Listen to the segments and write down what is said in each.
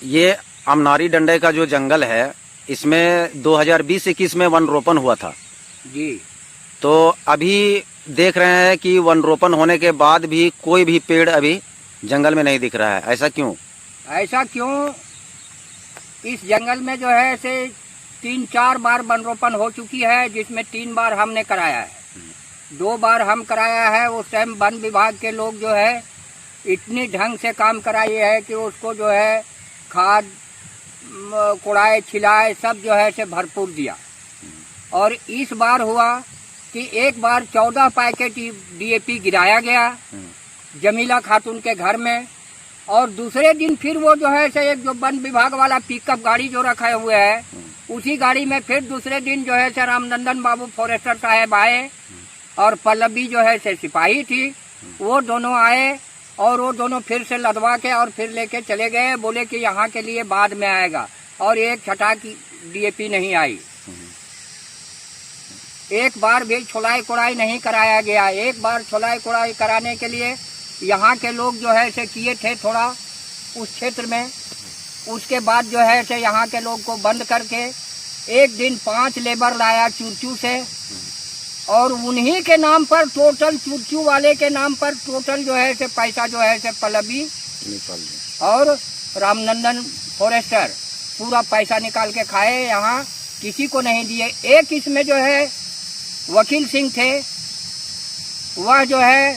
ये अमनारी डंडे का जो जंगल है, इसमें 2020-21 में वन रोपण हुआ था जी। तो अभी देख रहे हैं कि वन रोपण होने के बाद भी कोई भी पेड़ अभी जंगल में नहीं दिख रहा है। ऐसा क्यों? ऐसा क्यों? इस जंगल में जो है से 3-4 बार वन रोपण हो चुकी है, जिसमें 3 बार हमने कराया है। 2 बार हम कराया है। उस टाइम वन विभाग के लोग जो है इतनी ढंग से काम कराए है कि उसको जो है खाद कुड़ाए छिलाए सब जो है से भरपूर दिया। और इस बार हुआ कि एक बार 14 पैकेट DAP गिराया गया जमीला खातून के घर में, और दूसरे दिन फिर वो जो है से एक जो वन विभाग वाला पिकअप गाड़ी जो रखे हुए है, उसी गाड़ी में फिर दूसरे दिन जो है से रामनंदन बाबू फॉरेस्टर साहब आए और पल्लवी जो है से सिपाही थी, वो दोनों आए और वो दोनों फिर से लदवा के और फिर लेके चले गए। बोले कि यहाँ के लिए बाद में आएगा, और एक छटाक DAP नहीं आई। एक बार भी छुलाई कुड़ाई नहीं कराया गया। एक बार छुलाई कुड़ाई कराने के लिए यहाँ के लोग जो है से किए थे थोड़ा उस क्षेत्र में, उसके बाद जो है से यहाँ के लोग को बंद करके एक दिन 5 लेबर लाया चुरचू से, और उन्हीं के नाम पर टोटल चुरचू वाले के नाम पर टोटल जो है से पैसा जो है से पल्लवी और रामनंदन फॉरेस्टर पूरा पैसा निकाल के खाए, यहाँ किसी को नहीं दिए। एक इसमें जो है वकील सिंह थे, वह जो है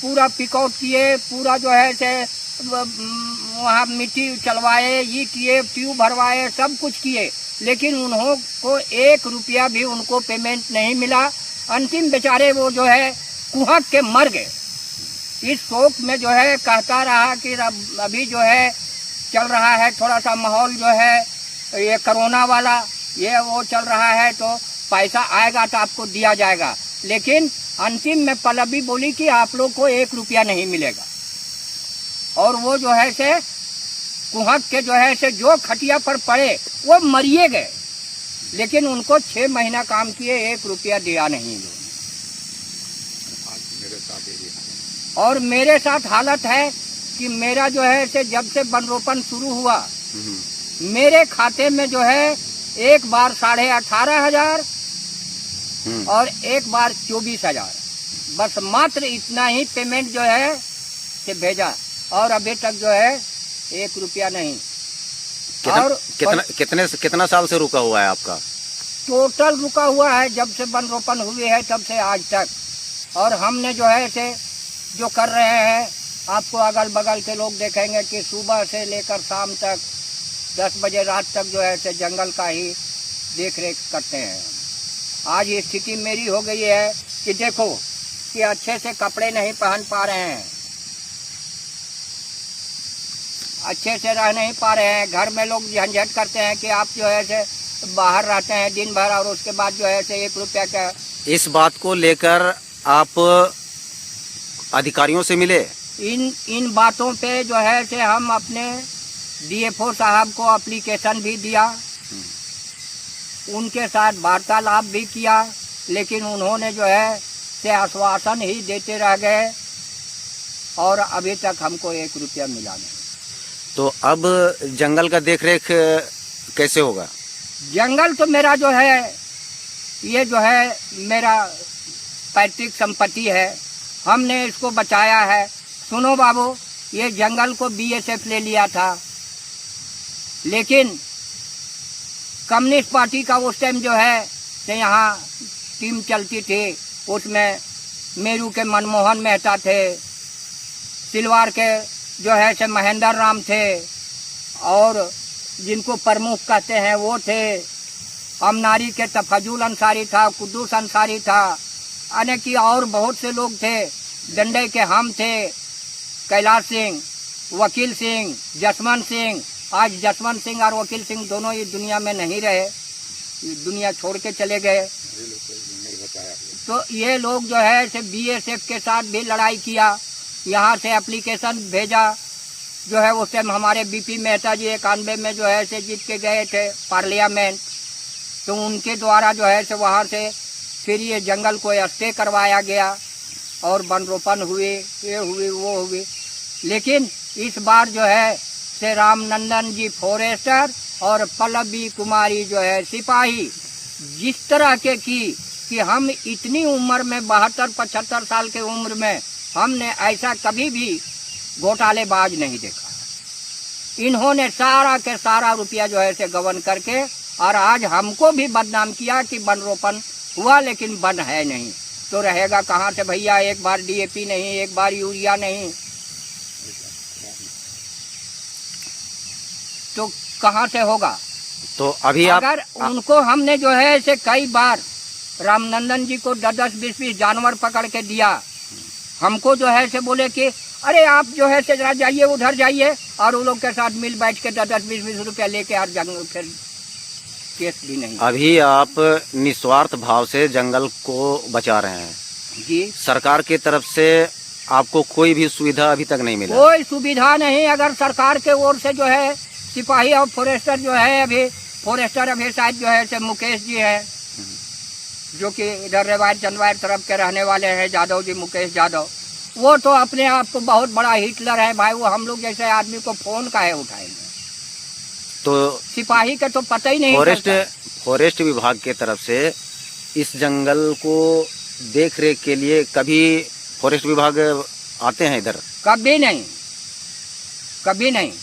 पूरा पिकआउट किए, पूरा जो है से वहाँ मिट्टी चलवाए, ये किए, ट्यूब भरवाए, सब कुछ किए, लेकिन उन्हों को 1 रुपया भी उनको पेमेंट नहीं मिला। अंतिम बेचारे वो जो है कुहक के मर गए। इस शोक में जो है कहता रहा कि अभी जो है चल रहा है थोड़ा सा माहौल जो है ये कोरोना वाला, ये वो चल रहा है, तो पैसा आएगा तो आपको दिया जाएगा। लेकिन अंतिम में पल्लवी बोली कि आप लोग को 1 रुपया नहीं मिलेगा। और वो जो है से कुहक के जो है से जो खटिया पर पड़े वो मरिए गए, लेकिन उनको 6 महीना काम किए, 1 रुपया दिया नहीं लोग। और मेरे साथ हालत है कि मेरा जो है से जब से वन रोपण शुरू हुआ, मेरे खाते में जो है एक बार 18,500 और एक बार 24,000, बस मात्र इतना ही पेमेंट जो है से भेजा, और अभी तक जो है 1 रुपया नहीं। और कितना साल से रुका हुआ है आपका? टोटल रुका हुआ है जब से वन रोपण हुए है तब से आज तक। और हमने जो है से जो कर रहे हैं, आपको अगल बगल के लोग देखेंगे कि सुबह से लेकर शाम तक 10 बजे रात तक जो है से जंगल का ही देख रेख करते हैं। आज ये स्थिति मेरी हो गई है कि देखो कि अच्छे से कपड़े नहीं पहन पा रहे हैं, अच्छे से रह नहीं पा रहे हैं। घर में लोग झंझट करते हैं कि आप जो है से बाहर रहते हैं दिन भर, और उसके बाद जो है से 1 रुपया का। इस बात को लेकर आप अधिकारियों से मिले? इन बातों पे जो है से हम अपने DFO साहब को एप्लीकेशन भी दिया, उनके साथ वार्तालाप भी किया, लेकिन उन्होंने जो है से आश्वासन ही देते रह गए, और अभी तक हमको 1 रुपया मिला नहीं। तो अब जंगल का देखरेख कैसे होगा? जंगल तो मेरा जो है ये जो है मेरा पैतृक संपत्ति है, हमने इसको बचाया है। सुनो बाबू, ये जंगल को BSF ले लिया था, लेकिन कम्युनिस्ट पार्टी का उस टाइम जो है से यहाँ टीम चलती थी, उसमें मेरू के मनमोहन मेहता थे, सिलवार के जो है से महेंद्र राम थे, और जिनको प्रमुख कहते हैं वो थे, अमनारी के तफजुल अंसारी था, कुद्दूस अंसारी था, यानी कि और बहुत से लोग थे। डंडे के हम थे, कैलाश सिंह, वकील सिंह, जसवंत सिंह। आज जसवंत सिंह और वकील सिंह दोनों ही दुनिया में नहीं रहे, दुनिया छोड़ के चले गए। तो ये लोग जो है से BSF के साथ भी लड़ाई किया, यहाँ से एप्लीकेशन भेजा, जो है उस टाइम हमारे BP मेहता जी 91 में जो है से जीत के गए थे पार्लियामेंट, तो उनके द्वारा जो है से वहाँ से फिर ये जंगल को स्टे करवाया गया, और वन रोपण हुए, ये हुए वो हुए। लेकिन इस बार जो है से रामनंदन जी फॉरेस्टर और पल्लवी कुमारी जो है सिपाही जिस तरह के की कि हम इतनी उम्र में 72-75 साल के उम्र में हमने ऐसा कभी भी घोटालेबाज नहीं देखा। इन्होंने सारा के सारा रुपया जो है से गबन करके और आज हमको भी बदनाम किया कि वन रोपण हुआ लेकिन वन है नहीं। तो रहेगा कहाँ से भैया? एक बार डीएपी नहीं, एक बार यूरिया नहीं, तो कहाँ से होगा? तो अभी अगर उनको हमने जो है ऐसे कई बार रामनंदन जी को 10-10, 20-20 जानवर पकड़ के दिया, हमको जो है से बोले कि अरे आप जो है से जरा जाइए उधर जाइए, और उन लोग के साथ मिल बैठ के 10-10, 20-20 रुपया लेके और जंगल फिर केस भी नहीं। अभी आप निस्वार्थ भाव से जंगल को बचा रहे हैं जी। सरकार की तरफ से आपको कोई भी सुविधा अभी तक नहीं मिला? कोई सुविधा नहीं। अगर सरकार के ओर से जो है सिपाही और फॉरेस्टर जो है, अभी फॉरेस्टर अभी शायद जो है से मुकेश जी है, जो कि इधर रेवायर चंदवायर तरफ के रहने वाले हैं, यादव जी, मुकेश यादव, वो तो अपने आप को बहुत बड़ा हिटलर है भाई। वो हम लोग जैसे आदमी को फोन काहे उठाएंगे? तो सिपाही का तो पता ही नहीं। फॉरेस्ट विभाग के तरफ से इस जंगल को देख रेख के लिए कभी फॉरेस्ट विभाग आते हैं इधर? कभी नहीं, कभी नहीं।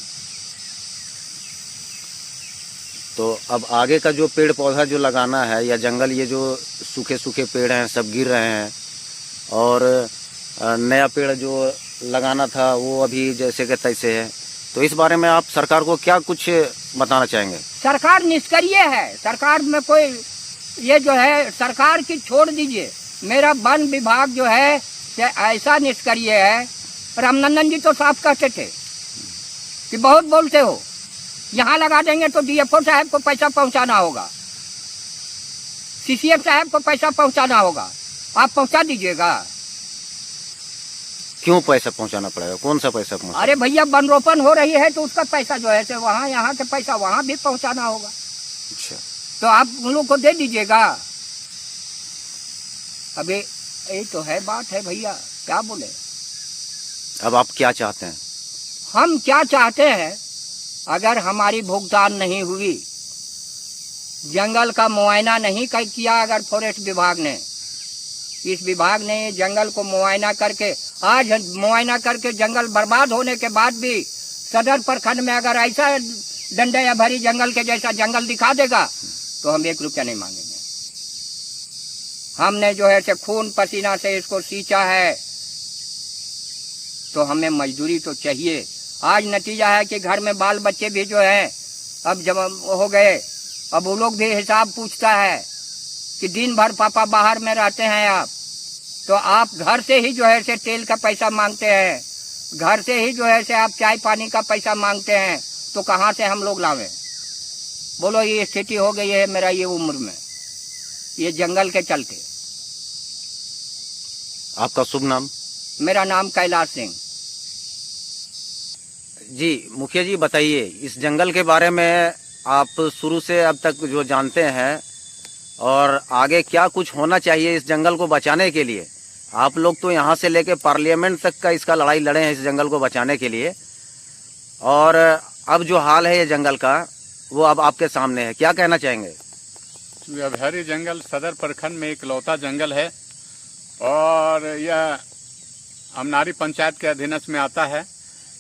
तो अब आगे का जो पेड़ पौधा जो लगाना है या जंगल, ये जो सूखे सूखे पेड़ हैं सब गिर रहे हैं, और नया पेड़ जो लगाना था वो अभी जैसे के तैसे है, तो इस बारे में आप सरकार को क्या कुछ बताना चाहेंगे? सरकार निष्क्रिय है। सरकार में कोई ये जो है सरकार की छोड़ दीजिए, मेरा वन विभाग जो है ऐसा निष्क्रिय है। रामनंदन जी तो साफ कहते थे कि बहुत बोलते हो, यहाँ लगा देंगे तो डीएफओ साहब को पैसा पहुँचाना होगा, सीसीएफ साहब को पैसा पहुँचाना होगा, आप पहुँचा दीजिएगा। क्यों पैसा पहुँचाना पड़ेगा? कौन सा पैसा पहुँचा? अरे भैया वन रोपण हो रही है तो उसका पैसा जो है वहाँ, यहाँ के पैसा वहाँ भी पहुँचाना होगा। अच्छा, तो आप उन लोग को दे दीजिएगा। अबे यही तो है बात है भैया, क्या बोले? अब आप क्या चाहते हैं? हम क्या चाहते हैं, अगर हमारी भुगतान नहीं हुई, जंगल का मुआयना नहीं किया, अगर फॉरेस्ट विभाग ने, इस विभाग ने जंगल को मुआयना करके, आज मुआयना करके जंगल बर्बाद होने के बाद भी सदर प्रखंड में अगर ऐसा डंडे या भरी जंगल के जैसा जंगल दिखा देगा तो हम 1 रुपया नहीं मांगेंगे। हमने जो है खून पसीना से इसको सींचा है, तो हमें मजदूरी तो चाहिए। आज नतीजा है कि घर में बाल बच्चे भी जो हैं अब जब हो गए, अब वो लोग भी हिसाब पूछता है कि दिन भर पापा बाहर में रहते हैं आप, तो आप घर से ही जो है से तेल का पैसा मांगते हैं, घर से ही जो है से आप चाय पानी का पैसा मांगते हैं, तो कहाँ से हम लोग लावें? बोलो, ये स्थिति हो गई है मेरा ये उम्र में, ये जंगल के चलते। आपका शुभ नाम? मेरा नाम कैलाश सिंह। जी मुखिया जी, बताइए इस जंगल के बारे में, आप शुरू से अब तक जो जानते हैं, और आगे क्या कुछ होना चाहिए इस जंगल को बचाने के लिए। आप लोग तो यहाँ से लेके पार्लियामेंट तक का इसका लड़ाई लड़े हैं इस जंगल को बचाने के लिए, और अब जो हाल है ये जंगल का वो अब आपके सामने है, क्या कहना चाहेंगे? अभयारण्य जंगल सदर प्रखंड में इकलौता जंगल है, और यह अमनारी पंचायत के अधीनस्थ में आता है।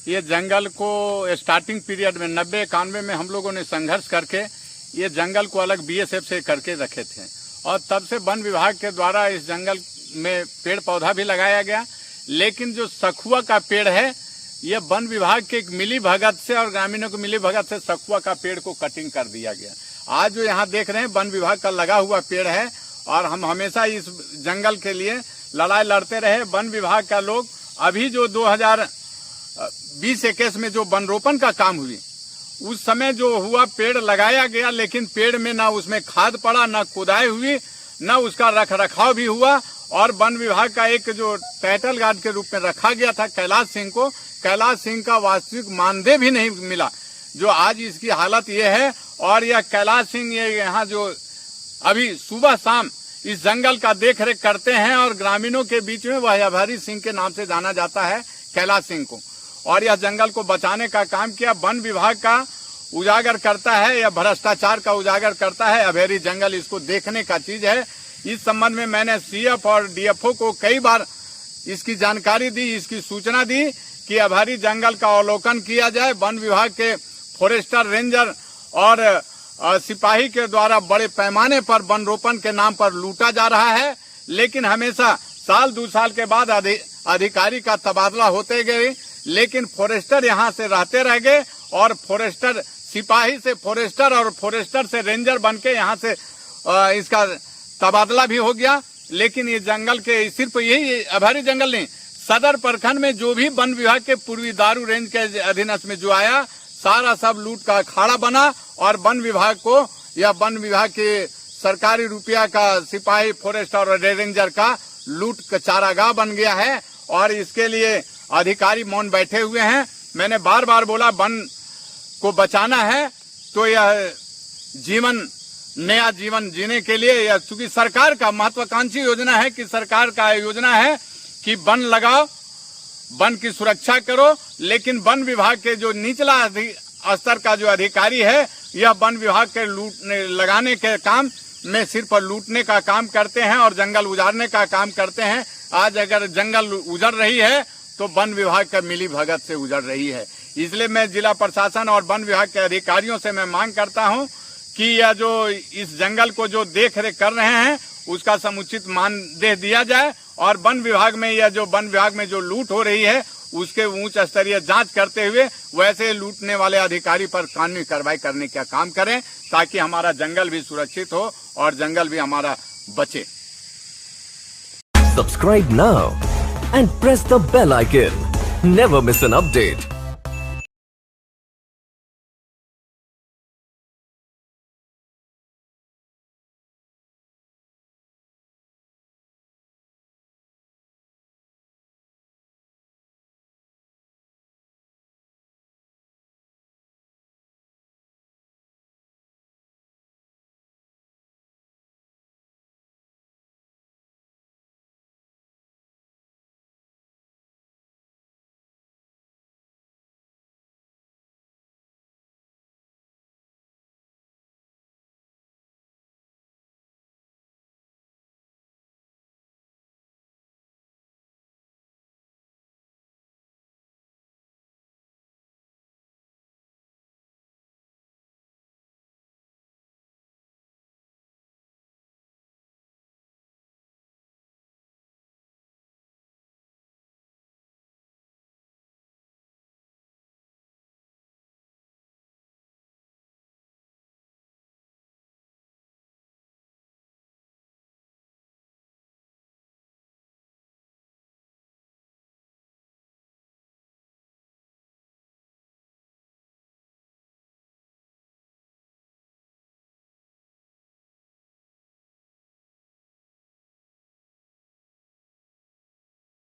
ये जंगल को स्टार्टिंग पीरियड में 90-91 में हम लोगों ने संघर्ष करके ये जंगल को अलग बीएसएफ से करके रखे थे, और तब से वन विभाग के द्वारा इस जंगल में पेड़ पौधा भी लगाया गया। लेकिन जो सखुआ का पेड़ है, ये वन विभाग के एक मिली भगत से और ग्रामीणों की मिली भगत से सखुआ का पेड़ को कटिंग कर दिया गया। आज जो यहाँ देख रहे हैं वन विभाग का लगा हुआ पेड़ है, और हम हमेशा इस जंगल के लिए लड़ाई लड़ते रहे। वन विभाग का लोग अभी जो 2020-21 में जो वन रोपण का काम हुई, उस समय जो हुआ पेड़ लगाया गया, लेकिन पेड़ में ना उसमें खाद पड़ा, ना खुदाई हुई, ना उसका रख रखाव भी हुआ। और वन विभाग का एक जो टाइटल गार्ड के रूप में रखा गया था कैलाश सिंह को, कैलाश सिंह का वास्तविक मानदेय भी नहीं मिला, जो आज इसकी हालत ये है। और यह कैलाश सिंह ये यहाँ जो अभी सुबह शाम इस जंगल का देख रेख करते हैं, और ग्रामीणों के बीच में वह अभयारण्य सिंह के नाम से जाना जाता है कैलाश सिंह को। और यह जंगल को बचाने का काम किया। वन विभाग का उजागर करता है या भ्रष्टाचार का उजागर करता है। अभेरी जंगल इसको देखने का चीज है। इस संबंध में मैंने सीएफ और डीएफओ को कई बार इसकी जानकारी दी, इसकी सूचना दी कि अभेरी जंगल का अवलोकन किया जाए। वन विभाग के फॉरेस्टर, रेंजर और सिपाही के द्वारा बड़े पैमाने पर वन रोपण के नाम पर लूटा जा रहा है, लेकिन हमेशा साल 2 साल के बाद अधिकारी का तबादला होते गए, लेकिन फॉरेस्टर यहाँ से रहते रह गए और फॉरेस्टर सिपाही से फॉरेस्टर और फॉरेस्टर से रेंजर बन के यहाँ से इसका तबादला भी हो गया। लेकिन ये जंगल के सिर्फ यही अभयारण्य जंगल नहीं, सदर प्रखंड में जो भी वन विभाग के पूर्वी दारू रेंज के अधीनस्थ में जो आया, सारा सब लूट का अखाड़ा बना और वन विभाग को या वन विभाग के सरकारी रुपया का सिपाही, फॉरेस्टर और रेंजर का लूट का चारागाह बन गया है। और इसके लिए अधिकारी मौन बैठे हुए हैं। मैंने बार बार बोला वन को बचाना है तो यह नया जीवन जीने के लिए, या चूंकि सरकार का महत्वाकांक्षी योजना है कि सरकार का योजना है कि वन लगाओ, वन की सुरक्षा करो, लेकिन वन विभाग के जो निचला स्तर का जो अधिकारी है, यह वन विभाग के लगाने के काम में सिर्फ लूटने का काम करते हैं और जंगल उजाड़ने का काम करते हैं। आज अगर जंगल उजड़ रही है तो वन विभाग का मिली भगत से उजड़ रही है। इसलिए मैं जिला प्रशासन और वन विभाग के अधिकारियों से मैं मांग करता हूं कि यह जो इस जंगल को जो देख रेख कर रहे हैं उसका समुचित मानदेय दिया जाए और वन विभाग में जो लूट हो रही है उसके उच्च स्तरीय जांच करते हुए वैसे लूटने वाले अधिकारी पर कानूनी कार्रवाई करने का काम करें, ताकि हमारा जंगल भी सुरक्षित हो और जंगल भी हमारा बचे। Subscribe now and press the bell icon. Never miss an update.